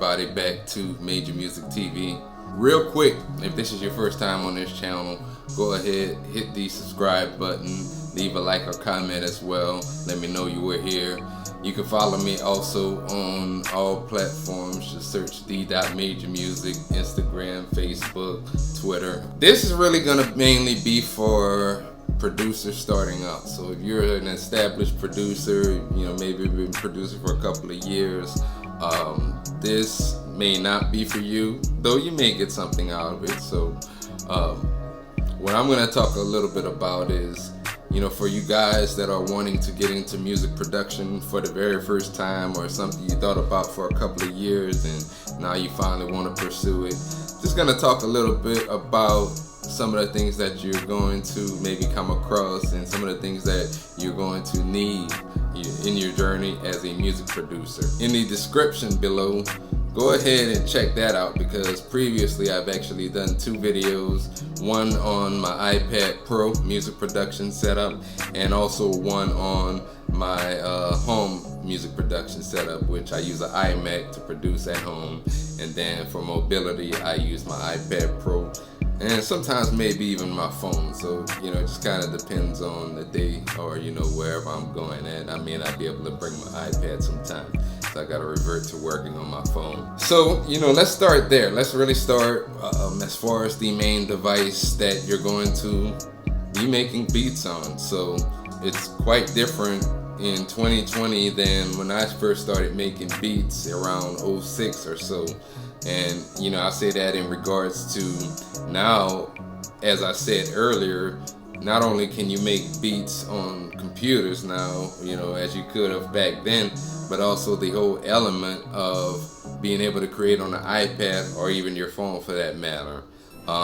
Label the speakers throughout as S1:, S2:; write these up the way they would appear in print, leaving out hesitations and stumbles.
S1: everybody back to Major Music TV. Real quick, if this is your first time on this channel, go ahead, hit the subscribe button, leave a like or comment as well. Let me know you were here. You can follow me also on all platforms. Just search the.majormusic, Instagram, Facebook, Twitter. This is really gonna mainly be for producers starting out. So if you're an established producer, maybe you've been producing for a couple of years, this may not be for you, though you may get something out of it. So what I'm going to talk a little bit about is, for you guys that are wanting to get into music production for the very first time, or something you thought about for a couple of years and now you finally want to pursue it. Just going to talk a little bit about some of the things that you're going to maybe come across and some of the things that you're going to need in your journey as a music producer. In the description below, go ahead and check that out, because previously I've actually done 2 videos, one on my iPad Pro music production setup and also one on my home music production setup, which I use an iMac to produce at home, and then for mobility I use my iPad Pro and sometimes maybe even my phone. So it just kind of depends on the day, or wherever I'm going at. I may not be able to bring my iPad sometime, so I gotta revert to working on my phone. So let's start there. Let's really start as far as the main device that you're going to be making beats on. So it's quite different in 2020 than when I first started making beats around 06 or so. And I say that in regards to now, as I said earlier, not only can you make beats on computers now, as you could have back then, but also the whole element of being able to create on an iPad or even your phone for that matter.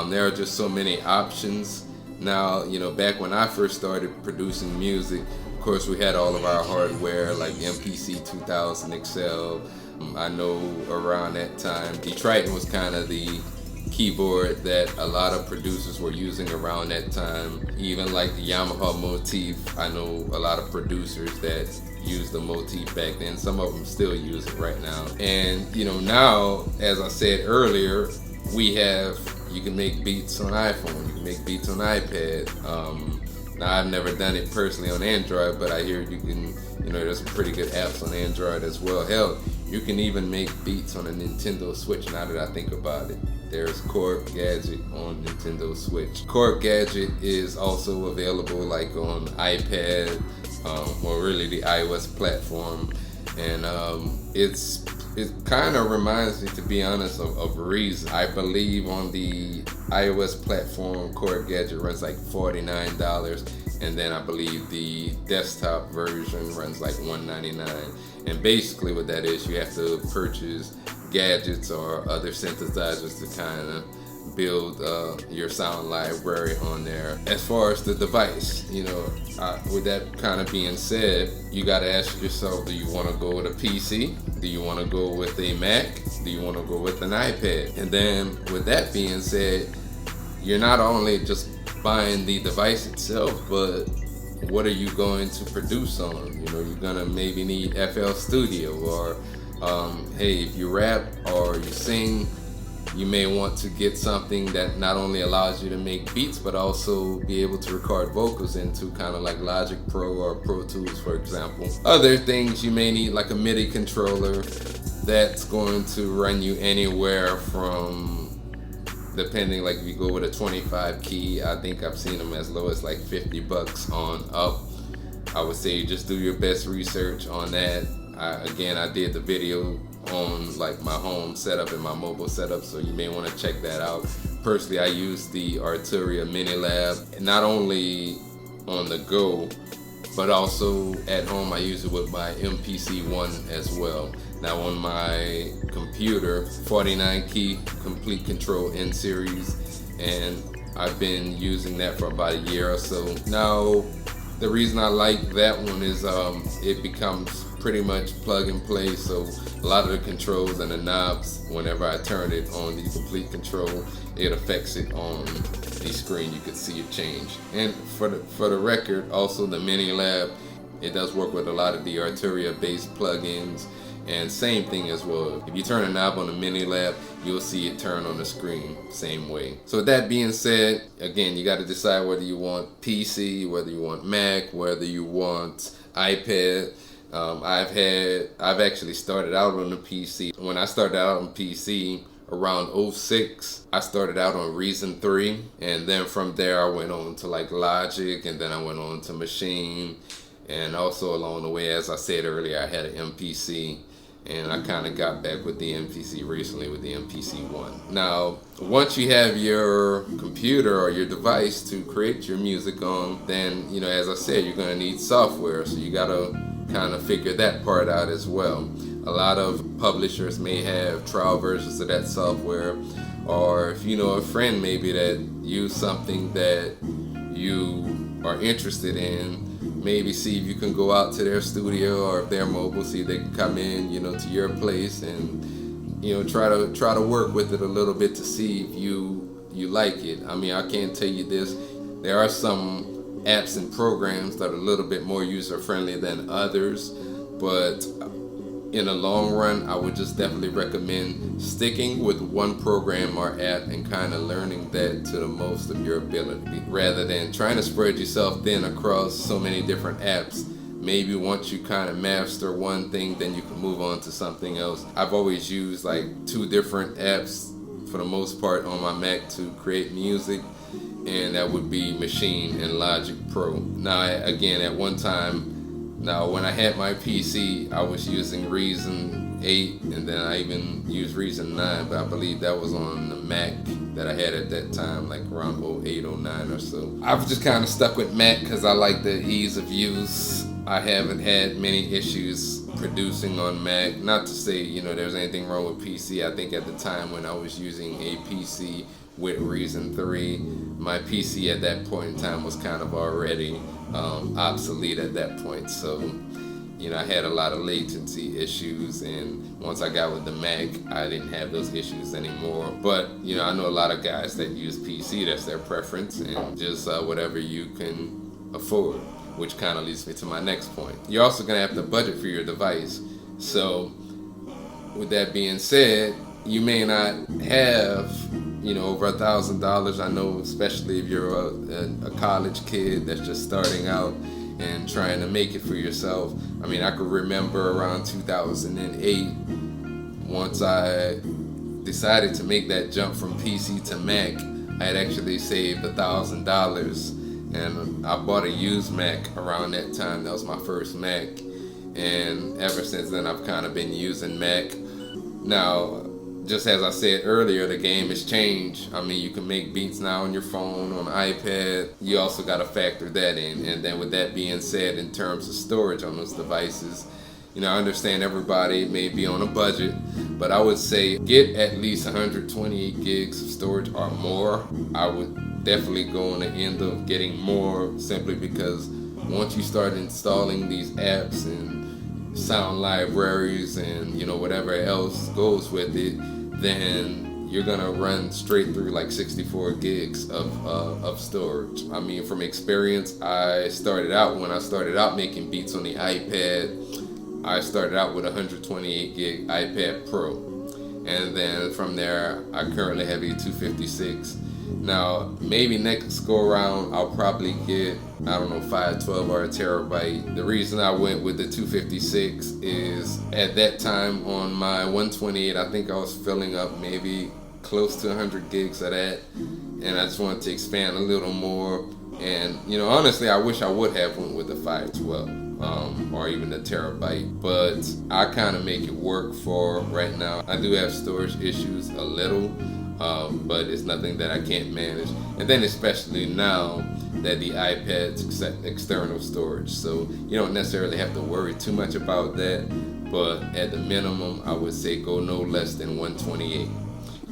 S1: There are just so many options now. Back when I first started producing music, of course we had all of our hardware like MPC 2000 XL. I know around that time the Triton was kind of the keyboard that a lot of producers were using around that time. Even like the Yamaha Motif, I know a lot of producers that used the Motif back then. Some of them still use it right now. And now, as I said earlier, you can make beats on iPhone, you can make beats on iPad. Now I've never done it personally on Android, but I hear you can, there's some pretty good apps on Android as well. Hell, you can even make beats on a Nintendo Switch, now that I think about it. There's Chord Gadget on Nintendo Switch. Chord Gadget is also available like on iPad, or really the iOS platform. And it kind of reminds me, to be honest, of Reason. I believe on the iOS platform, Chord Gadget runs like $49, and then I believe the desktop version runs like $199. And basically what that is, you have to purchase gadgets or other synthesizers to kind of build your sound library on there. As far as the device, with that kind of being said, you got to ask yourself, do you want to go with a PC? Do you want to go with a Mac? Do you want to go with an iPad? And then with that being said, you're not only just buying the device itself, but what are you going to produce on? You're gonna maybe need FL Studio, or hey, if you rap or you sing, you may want to get something that not only allows you to make beats, but also be able to record vocals into, kind of like Logic Pro or Pro Tools, for example. Other things you may need, like a MIDI controller that's going to run you anywhere from, depending, like if you go with a 25 key, I think I've seen them as low as like $50 on up. I would say just do your best research on that. I did the video on like my home setup and my mobile setup, so you may want to check that out. Personally, I use the Arturia Mini Lab, not only on the go, but also at home. I use it with my MPC-1 as well. Now on my computer, 49 key Complete Control N series, and I've been using that for about a year or so. Now, the reason I like that one is it becomes pretty much plug and play, so a lot of the controls and the knobs, whenever I turn it on the Complete Control, it affects it on the screen. You can see it change. And for the record, also the Mini Lab, it does work with a lot of the Arturia based plugins. And same thing as well. If you turn a knob on the Mini Lab, you'll see it turn on the screen same way. So with that being said, again, you got to decide whether you want PC, whether you want Mac, whether you want iPad. I've actually started out on the PC. When I started out on PC around 06, I started out on Reason 3, and then from there I went on to like Logic, and then I went on to Machine, and also along the way, as I said earlier, I had an MPC, and I kind of got back with the MPC recently with the MPC-1. Now, once you have your computer or your device to create your music on, then, you know, as I said, you're going to need software, so you got to kind of figure that part out as well. A lot of publishers may have trial versions of that software, or if you know a friend maybe that use something that you are interested in, maybe see if you can go out to their studio, or if they're mobile, see if they can come in, you know, to your place and, you know, try to work with it a little bit to see if you like it. I mean, I can't tell you this. There are some apps and programs that are a little bit more user friendly than others, but in the long run, I would just definitely recommend sticking with one program or app and kind of learning that to the most of your ability, rather than trying to spread yourself thin across so many different apps. Maybe once you kind of master one thing, then you can move on to something else. I've always used like 2 different apps for the most part on my Mac to create music, and that would be Machine and Logic Pro. Now, again, at one time, when I had my PC, I was using Reason 8, and then I even used Reason 9, but I believe that was on the Mac that I had at that time, like around 08, 09 or so. I've just kind of stuck with Mac because I like the ease of use. I haven't had many issues producing on Mac. Not to say, you know, there's anything wrong with PC. I think at the time when I was using a PC with Reason 3, my PC at that point in time was kind of already obsolete at that point. So, you know, I had a lot of latency issues, and once I got with the Mac, I didn't have those issues anymore. But, you know, I know a lot of guys that use PC, that's their preference, and just whatever you can afford, which kind of leads me to my next point. You're also going to have to budget for your device. So, with that being said, you may not have, you know, over $1,000. I know, especially if you're a college kid that's just starting out and trying to make it for yourself. I mean, I could remember around 2008, once I decided to make that jump from PC to Mac, I had actually saved $1,000, and I bought a used Mac around that time. That was my first Mac, and ever since then I've kind of been using Mac. Now, just as I said earlier, the game has changed. I mean, you can make beats now on your phone, on iPad. You also got to factor that in. And then with that being said, in terms of storage on those devices, you know, I understand everybody may be on a budget, but I would say get at least 128 gigs of storage or more. I would definitely go on the end of getting more, simply because once you start installing these apps and sound libraries and, you know, whatever else goes with it, then you're gonna run straight through like 64 gigs of storage. I mean, from experience, when I started out making beats on the iPad, I started out with a 128 gig iPad Pro, and then from there I currently have a 256. Now, maybe next go around I'll probably get, I don't know, 512 or a terabyte. The reason I went with the 256 is at that time on my 128, I think I was filling up maybe close to 100 gigs of that, and I just wanted to expand a little more. And, you know, honestly, I wish I would have went with the 512 or even the terabyte, but I kind of make it work for right now. I do have storage issues a little, but it's nothing that I can't manage. And then especially now that the iPad's accept external storage, so you don't necessarily have to worry too much about that, but at the minimum I would say go no less than 128.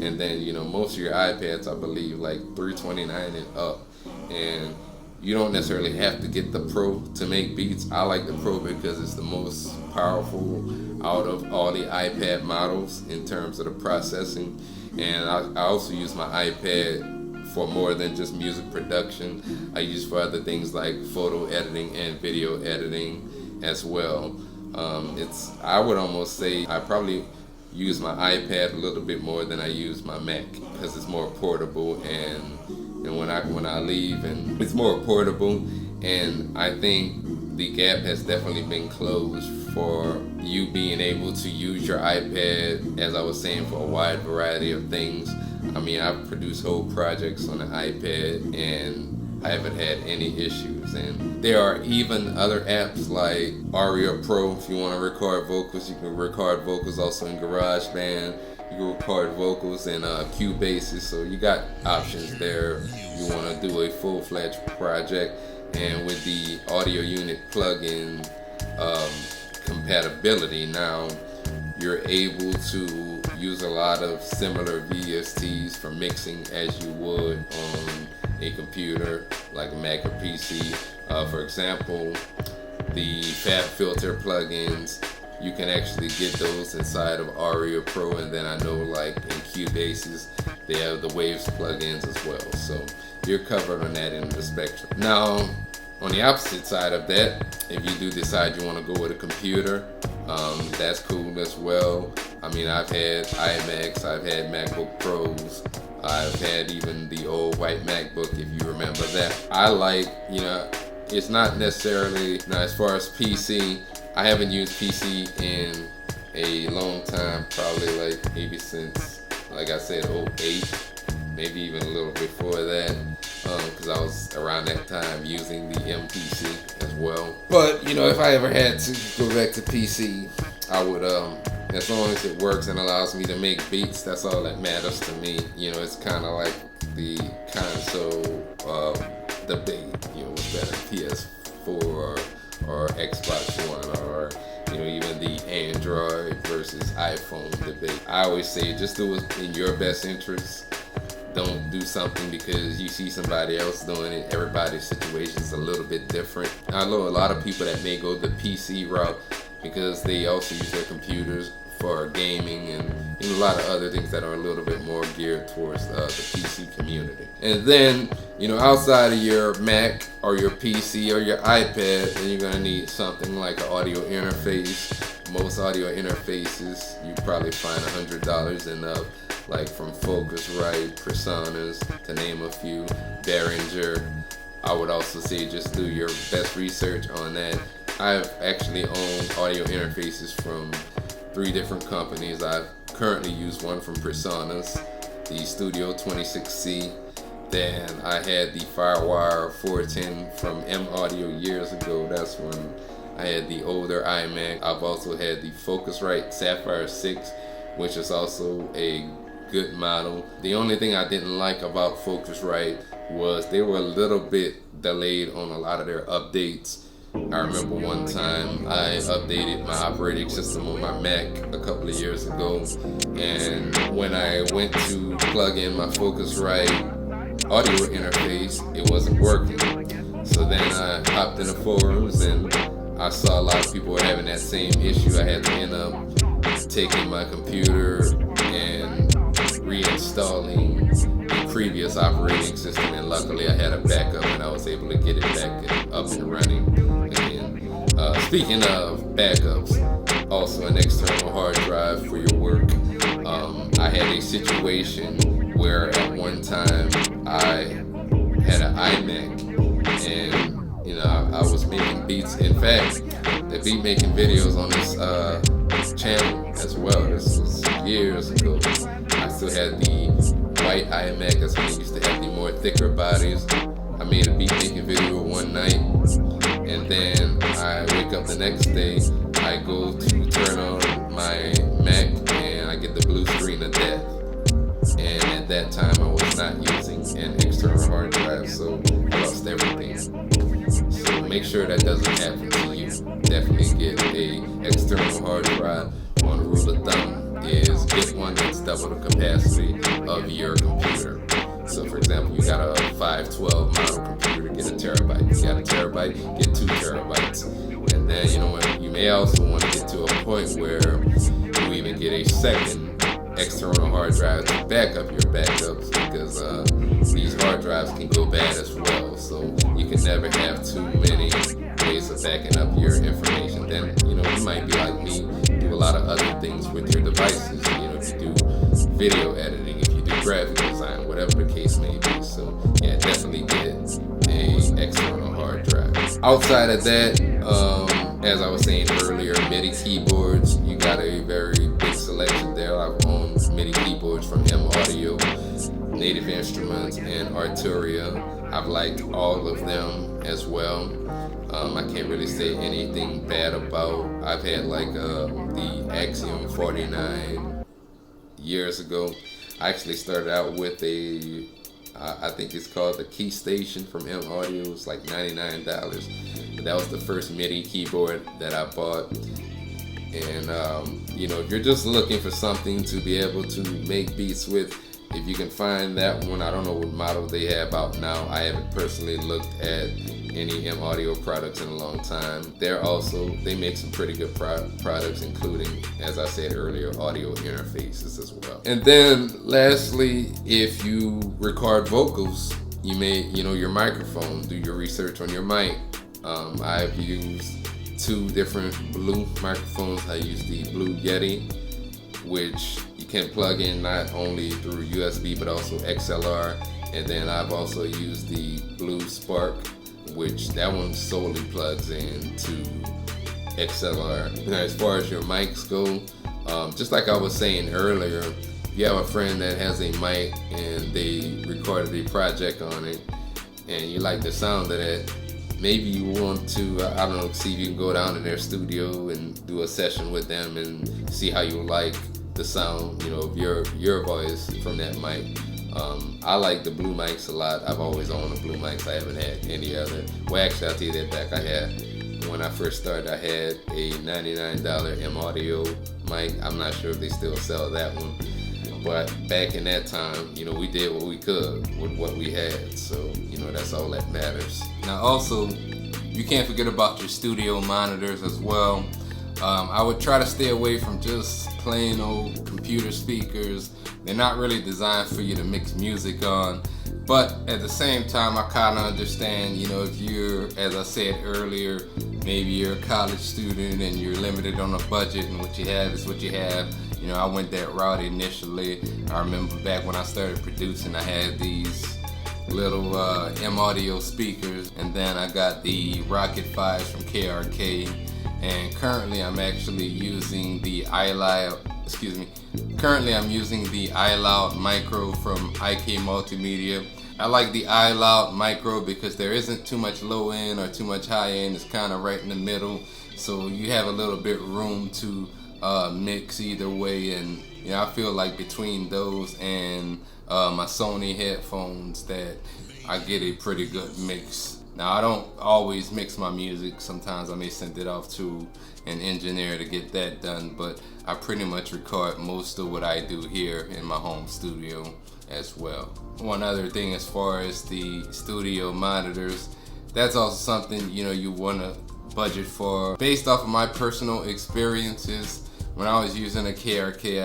S1: And then, you know, most of your iPads, I believe, like 329 and up, and you don't necessarily have to get the Pro to make beats. I like the Pro because it's the most powerful out of all the iPad models in terms of the processing. And I also use my iPad for more than just music production. I use for other things like photo editing and video editing as well. I would almost say I probably use my iPad a little bit more than I use my Mac because it's more portable, and when I leave, and it's more portable, and I think the gap has definitely been closed for you being able to use your iPad, as I was saying, for a wide variety of things. I mean, I've produced whole projects on the iPad and I haven't had any issues. And there are even other apps like MAudio Pro. If you want to record vocals, you can record vocals also in GarageBand. You can record vocals in Cubase. So you got options there. You want to do a full-fledged project. And with the audio unit plugin compatibility now, you're able to use a lot of similar VSTs for mixing as you would on a computer like a Mac or PC. For example, the FabFilter plugins, you can actually get those inside of MAudio Pro, and then I know like in Cubase they have the Waves plugins as well. So you're covered on that end of the spectrum. Now, on the opposite side of that, if you do decide you want to go with a computer, that's cool as well. I mean, I've had iMacs, I've had MacBook Pros, I've had even the old white MacBook, if you remember that. I like, it's not necessarily, as far as PC, I haven't used PC in a long time, probably like maybe since, like I said, 08. Maybe even a little before that, because I was around that time using the MPC as well. But if I ever had to go back to PC, I would, as long as it works and allows me to make beats, that's all that matters to me. It's kind of like the console debate. What's better, PS4 or Xbox One, or even the Android versus iPhone debate. I always say, just do what's in your best interest. Don't do something because you see somebody else doing it. Everybody's situation is a little bit different. I know a lot of people that may go the PC route because they also use their computers for gaming and a lot of other things that are a little bit more geared towards the PC community. And then, outside of your Mac or your PC or your iPad, then you're gonna need something like an audio interface. Most audio interfaces, you probably find $100 enough, like from Focusrite, Personas, to name a few, Behringer. I would also say just do your best research on that. I've actually owned audio interfaces from 3 different companies. I've currently used one from Personas, the Studio 26C. Then I had the Firewire 410 from MAudio years ago. That's when I had the older iMac. I've also had the Focusrite Sapphire 6, which is also a good model. The only thing I didn't like about Focusrite was they were a little bit delayed on a lot of their updates. I remember one time I updated my operating system on my Mac a couple of years ago, and when I went to plug in my Focusrite audio interface, it wasn't working. So then I hopped in the forums and I saw a lot of people were having that same issue. I had to end up taking my computer and reinstalling the previous operating system, and luckily I had a backup and I was able to get it back up and running again. Speaking of backups, also an external hard drive for your work. I had a situation where at one time I had an iMac and I was making beats. In fact, the beat making videos on this channel as well. This was years ago. I still had the white iMac. That's when they used to have the more thicker bodies. I made a beat making video one night, and then I wake up the next day. I go to turn on my Mac, and I get the blue screen of death. And at that time, I was not using an external hard drive, so I lost everything. So make sure that doesn't happen to you. Definitely get a external hard drive. One rule of thumb is get one that's double the capacity of your computer. So for example, you got a 512 model computer, get a terabyte. You got a terabyte, get 2 terabytes. And then you may also want to get to a point where you even get a second external hard drive to back up your backups, because these hard drives can go bad as well. So you can never have too many ways of backing up your information. Then, you might be like me, do a lot of other things with your devices. If you do video editing, if you do graphic design, whatever the case may be. So yeah, definitely get a external hard drive. Outside of that, as I was saying earlier, MIDI keyboards, you got a very big selection there. I've owned MIDI keyboards from MAudio, Native Instruments, and Arturia. I've liked all of them as well. I can't really say anything bad about. I've had like the Axiom 49 years ago. I actually started out with I think it's called the Key Station from MAudio. It's like $99. But that was the first MIDI keyboard that I bought. And if you're just looking for something to be able to make beats with, if you can find that one, I don't know what model they have out now. I haven't personally looked at any MAudio products in a long time. They make some pretty good products, including, as I said earlier, audio interfaces as well. And then lastly, if you record vocals, you may, your microphone, do your research on your mic. I've used 2 different Blue microphones. I use the Blue Yeti, which you can plug in not only through USB but also XLR. And then I've also used the Blue Spark, which that one solely plugs into XLR. Now, as far as your mics go, just like I was saying earlier, if you have a friend that has a mic and they recorded a project on it and you like the sound of that, maybe you want to, see if you can go down to their studio and do a session with them and see how you like the sound, of your voice from that mic. I like the Blue mics a lot. I've always owned the Blue mics. I haven't had any other. Well, actually, I'll take that back. When I first started, I had a $99 MAudio mic. I'm not sure if they still sell that one. But back in that time, we did what we could with what we had. So, that's all that matters. Now, also, you can't forget about your studio monitors as well. I would try to stay away from just plain old computer speakers. They're not really designed for you to mix music on. But at the same time, I kind of understand, if you're, as I said earlier, maybe you're a college student and you're limited on a budget and what you have is what you have. I went that route initially. I remember back when I started producing, I had these little MAudio speakers, and then I got the Rocket 5s from KRK. And currently I'm actually using the Currently I'm using the iLoud Micro from IK Multimedia. I like the iLoud Micro because there isn't too much low end or too much high end. It's kind of right in the middle, so you have a little bit room to mix either way. And I feel like between those and my Sony headphones that I get a pretty good mix. Now, I don't always mix my music. Sometimes I may send it off to an engineer to get that done, but I pretty much record most of what I do here in my home studio as well. One other thing, as far as the studio monitors, that's also something you want to budget for. Based off of my personal experiences, when I was using a KRK,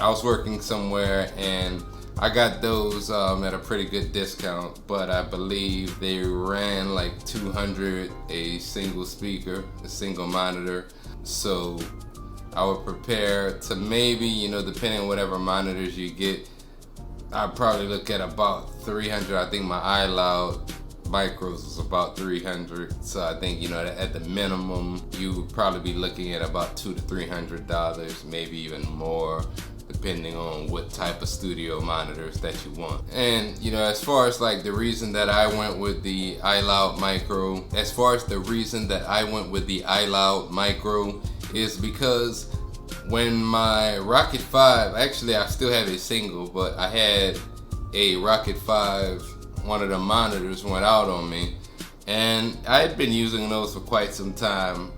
S1: I was working somewhere and I got those at a pretty good discount, but I believe they ran like $200 a single speaker, a single monitor. So I would prepare to maybe, depending on whatever monitors you get, I'd probably look at about $300. I think my iLoud Micros was about $300. So I think, at the minimum, you would probably be looking at about $200 to $300, maybe even more, depending on what type of studio monitors that you want. And as far as like the reason that I went with the iLoud Micro, is because when my Rocket 5, actually I still have a single, but I had a Rocket 5, one of the monitors went out on me, and I had been using those for quite some time.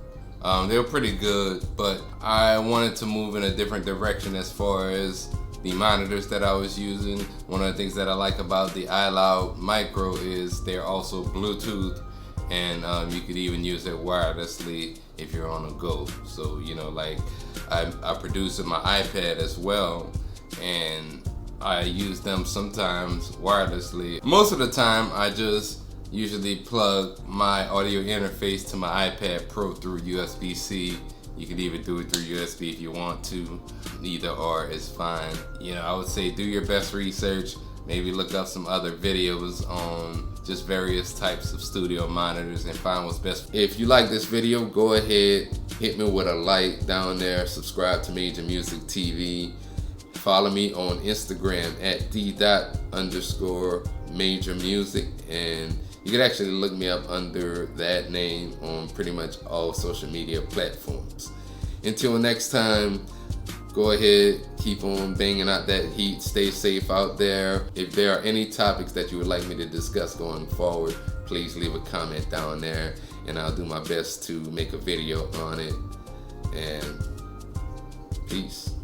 S1: They were pretty good, but I wanted to move in a different direction as far as the monitors that I was using. One of the things that I like about the iLoud Micro is they're also Bluetooth, and you could even use it wirelessly if you're on the go. So like I produce with my iPad as well, and I use them sometimes wirelessly. Most of the time I just usually plug my audio interface to my iPad Pro through USB-C. You can even do it through USB if you want to. Either or is fine. You know, I would say do your best research. Maybe look up some other videos on just various types of studio monitors and find what's best. If you like this video, go ahead, hit me with a like down there. Subscribe to Major Music TV. Follow me on Instagram at d._Major Music, and you can actually look me up under that name on pretty much all social media platforms. Until next time, go ahead, keep on banging out that heat. Stay safe out there. If there are any topics that you would like me to discuss going forward, please leave a comment down there, and I'll do my best to make a video on it. And peace.